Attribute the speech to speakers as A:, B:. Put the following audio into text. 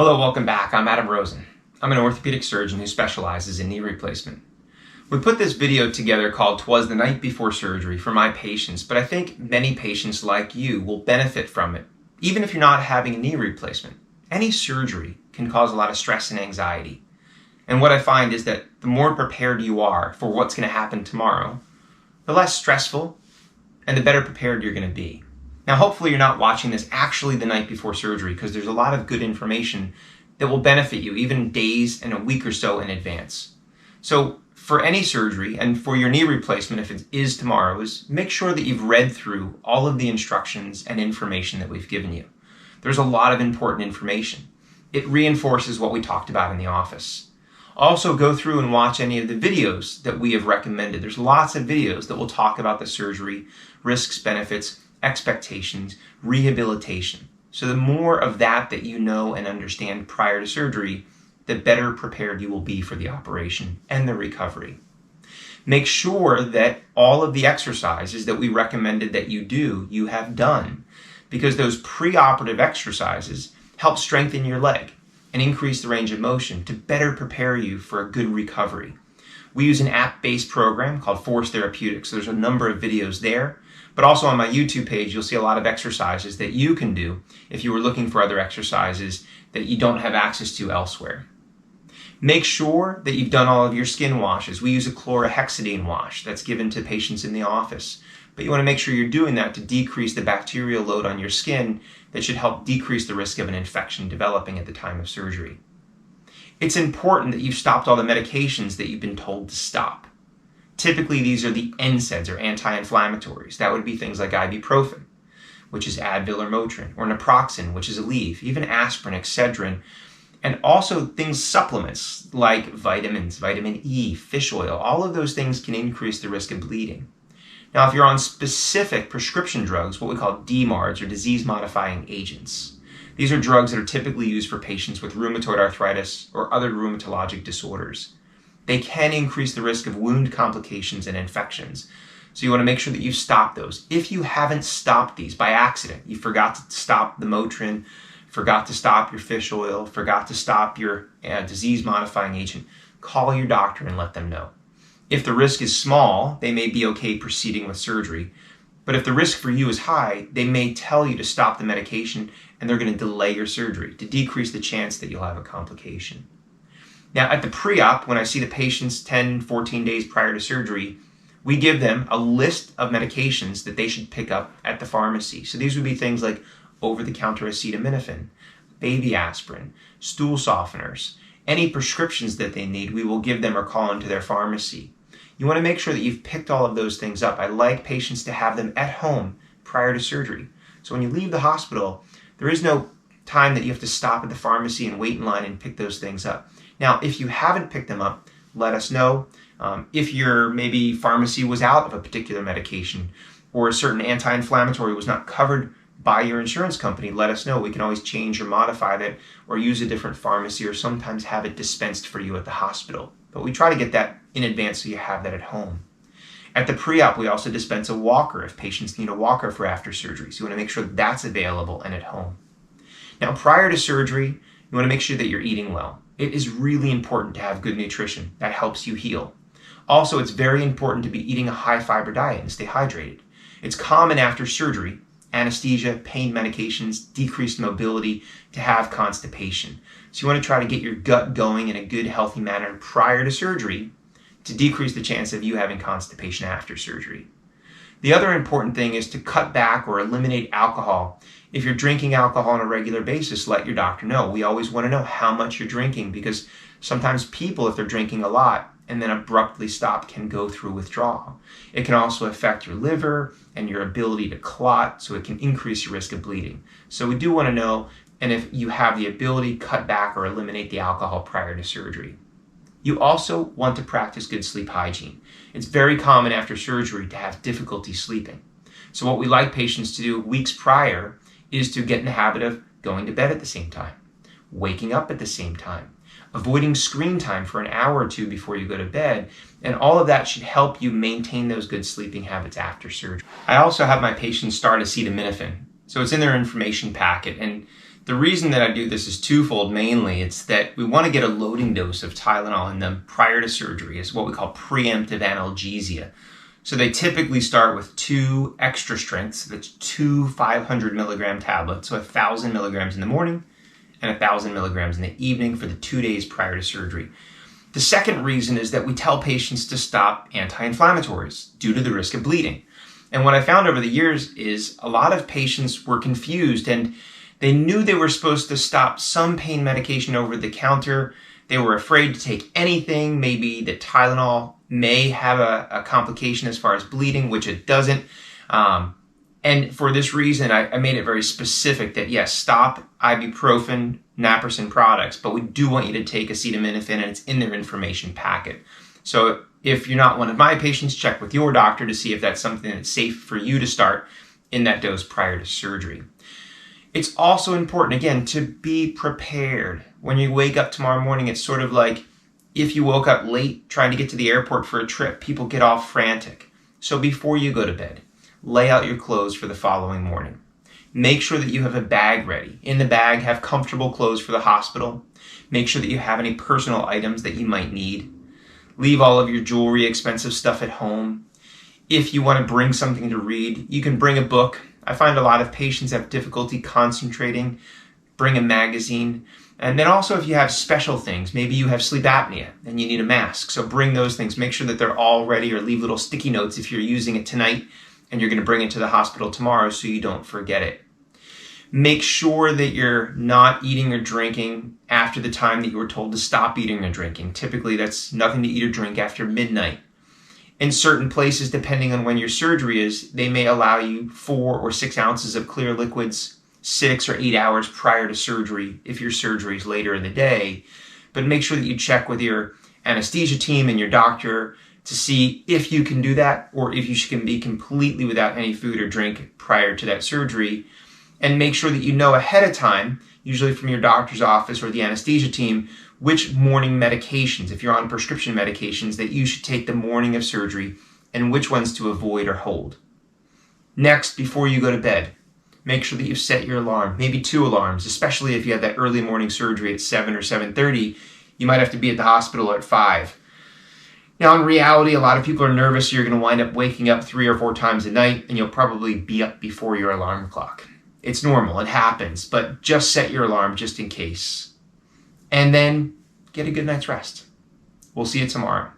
A: Hello, welcome back. I'm Rosen. I'm an orthopedic surgeon who specializes in knee replacement. We put this video together called "'Twas the Night Before Surgery" for my patients, but I think many patients like you will benefit from it, even if you're not having a knee replacement. Any surgery can cause a lot of stress and anxiety. And what I find is that the more prepared you are for what's going to happen tomorrow, the less stressful and the better prepared you're going to be. Now, hopefully you're not watching this actually the night before surgery, because there's a lot of good information that will benefit you even days and a week or so in advance. So for any surgery, and for your knee replacement if it is tomorrow, is make sure that you've read through all of the instructions and information that we've given you. There's a lot of important information. It reinforces what we talked about in the office. Also, go through and watch any of the videos that we have recommended. There's lots of videos that will talk about the surgery, risks, benefits, expectations, rehabilitation. So the more of that you know and understand prior to surgery, the better prepared you will be for the operation and the recovery. Make sure that all of the exercises that we recommended that you do, you have done, because those preoperative exercises help strengthen your leg and increase the range of motion to better prepare you for a good recovery. We use an app-based program called Force Therapeutics. So there's a number of videos there. But also on my YouTube page, you'll see a lot of exercises that you can do if you were looking for other exercises that you don't have access to elsewhere. Make sure that you've done all of your skin washes. We use a chlorhexidine wash that's given to patients in the office. But you want to make sure you're doing that to decrease the bacterial load on your skin that should help decrease the risk of an infection developing at the time of surgery. It's important that you've stopped all the medications that you've been told to stop. Typically, these are the NSAIDs, or anti-inflammatories. That would be things like ibuprofen, which is Advil or Motrin, or naproxen, which is Aleve, even aspirin, Excedrin, and also supplements like vitamins, vitamin E, fish oil. All of those things can increase the risk of bleeding. Now, if you're on specific prescription drugs, what we call DMARDs, or disease-modifying agents, these are drugs that are typically used for patients with rheumatoid arthritis or other rheumatologic disorders. They can increase the risk of wound complications and infections. So you want to make sure that you stop those. If you haven't stopped these by accident, you forgot to stop the Motrin, forgot to stop your fish oil, forgot to stop your disease-modifying agent, call your doctor and let them know. If the risk is small, they may be okay proceeding with surgery. But if the risk for you is high, they may tell you to stop the medication and they're going to delay your surgery to decrease the chance that you'll have a complication. Now, at the pre-op, when I see the patients 10, 14 days prior to surgery, we give them a list of medications that they should pick up at the pharmacy. So these would be things like over-the-counter acetaminophen, baby aspirin, stool softeners. Any prescriptions that they need, we will give them or call into their pharmacy. You want to make sure that you've picked all of those things up. I like patients to have them at home prior to surgery. So when you leave the hospital, there is no time that you have to stop at the pharmacy and wait in line and pick those things up. Now, if you haven't picked them up, let us know. If your maybe pharmacy was out of a particular medication or a certain anti-inflammatory was not covered by your insurance company, let us know. We can always change or modify that or use a different pharmacy or sometimes have it dispensed for you at the hospital. But we try to get that in advance so you have that at home. At the pre-op, we also dispense a walker if patients need a walker for after surgery. So you want to make sure that's available and at home. Now, prior to surgery, you want to make sure that you're eating well. It is really important to have good nutrition. That helps you heal. Also, it's very important to be eating a high-fiber diet and stay hydrated. It's common after surgery, anesthesia, pain medications, decreased mobility, to have constipation. So you want to try to get your gut going in a good, healthy manner prior to surgery to decrease the chance of you having constipation after surgery. The other important thing is to cut back or eliminate alcohol. If you're drinking alcohol on a regular basis, let your doctor know. We always want to know how much you're drinking, because sometimes people, if they're drinking a lot and then abruptly stop, can go through withdrawal. It can also affect your liver and your ability to clot, so it can increase your risk of bleeding. So we do want to know, and if you have the ability, cut back or eliminate the alcohol prior to surgery. You also want to practice good sleep hygiene. It's very common after surgery to have difficulty sleeping. So what we like patients to do weeks prior is to get in the habit of going to bed at the same time, waking up at the same time, avoiding screen time for an hour or two before you go to bed, and all of that should help you maintain those good sleeping habits after surgery. I also have my patients start acetaminophen. So it's in their information packet, and The reason that I do this is twofold mainly. It's that we want to get a loading dose of Tylenol in them prior to surgery. It's what we call preemptive analgesia. So they typically start with 2 extra strengths. That's 2 500 milligram tablets, so 1,000 milligrams in the morning and 1,000 milligrams in the evening for the 2 days prior to surgery. The second reason is that we tell patients to stop anti-inflammatories due to the risk of bleeding. And what I found over the years is a lot of patients were confused and they knew they were supposed to stop some pain medication over the counter. They were afraid to take anything. Maybe the Tylenol may have a complication as far as bleeding, which it doesn't. And for this reason, I made it very specific that yes, stop ibuprofen, naproxen products, but we do want you to take acetaminophen, and it's in their information packet. So if you're not one of my patients, check with your doctor to see if that's something that's safe for you to start in that dose prior to surgery. It's also important, again, to be prepared. When you wake up tomorrow morning, it's sort of like if you woke up late trying to get to the airport for a trip, people get all frantic. So before you go to bed, lay out your clothes for the following morning. Make sure that you have a bag ready. In the bag, have comfortable clothes for the hospital. Make sure that you have any personal items that you might need. Leave all of your jewelry, expensive stuff at home. If you want to bring something to read, you can bring a book. I find a lot of patients have difficulty concentrating. Bring a magazine. And then also if you have special things, maybe you have sleep apnea and you need a mask. So bring those things. Make sure that they're all ready, or leave little sticky notes if you're using it tonight and you're going to bring it to the hospital tomorrow so you don't forget it. Make sure that you're not eating or drinking after the time that you were told to stop eating or drinking. Typically that's nothing to eat or drink after midnight. In certain places, depending on when your surgery is, they may allow you 4 or 6 ounces of clear liquids 6 or 8 hours prior to surgery if your surgery is later in the day. But make sure that you check with your anesthesia team and your doctor to see if you can do that, or if you can be completely without any food or drink prior to that surgery. And make sure that you know ahead of time, usually from your doctor's office or the anesthesia team, which morning medications, if you're on prescription medications, that you should take the morning of surgery and which ones to avoid or hold. Next, before you go to bed, make sure that you've set your alarm, maybe 2 alarms, especially if you have that early morning surgery at 7 or 7:30, you might have to be at the hospital at 5. Now, in reality, a lot of people are nervous, so you're going to wind up waking up 3 or 4 times a night, and you'll probably be up before your alarm clock. It's normal, it happens, but just set your alarm just in case. And then get a good night's rest. We'll see you tomorrow.